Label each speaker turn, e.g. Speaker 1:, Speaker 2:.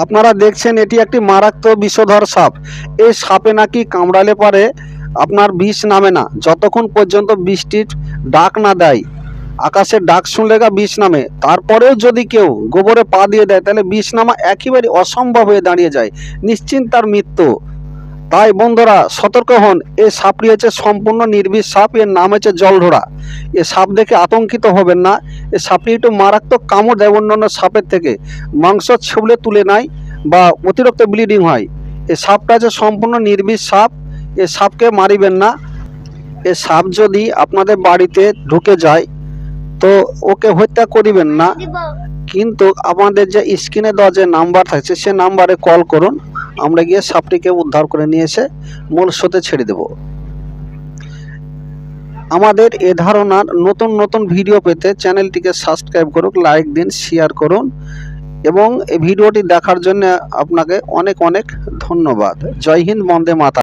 Speaker 1: আপনারা দেখছেন এটি একটি মারাত্মক বিষধর সাপ। এই সাপে নাকি কামড়ালে পারে আপনার বিষ নামে না, যতক্ষণ পর্যন্ত বৃষ্টির ডাক না দেয়। আকাশের ডাক শুনলে বিষ নামে, তারপরেও যদি কেউ গোবরে পা দিয়ে দেয় তাহলে বিষ নামা একেবারে অসম্ভব হয়ে দাঁড়িয়ে যায়, নিশ্চিন্ত তার মৃত্যু। তাই বন্ধুরা সতর্ক হন, এই সাপটি হচ্ছে সম্পূর্ণ নির্বিষ সাপ, এর নাম হচ্ছে জলঢোড়া। এ সাপ দেখে আতঙ্কিত হবেন না, এ সাপটি একটু মারাত্মক কামড় দেয় অন্যান্য সাপের থেকে, মাংস ছিবড়ে তুলে নেয় বা অতিরিক্ত ব্লিডিং হয়। এ সাপটা হচ্ছে সম্পূর্ণ নির্বিষ সাপ, এ সাপকে মারিবেন না। এ সাপ যদি আপনাদের বাড়িতে ঢুকে যায় তো ওকে হত্যা করিবেন না, কিন্তু আমাদের যে স্ক্রিনে দেওয়া যে নাম্বার থাকছে সে নাম্বারে কল করুন, আমরা গিয়ে সাপটিকে উদ্ধার করে নিয়ে এসে মূল স্রোতে ছেড়ে দেব। আমাদের এ ধারণার নতুন নতুন ভিডিও পেতে চ্যানেলটিকে সাবস্ক্রাইব করুন, লাইক দিন, শেয়ার করুন এবং এই ভিডিওটি দেখার জন্য আপনাকে অনেক অনেক ধন্যবাদ। জয় হিন্দ, বন্দে মাতরম।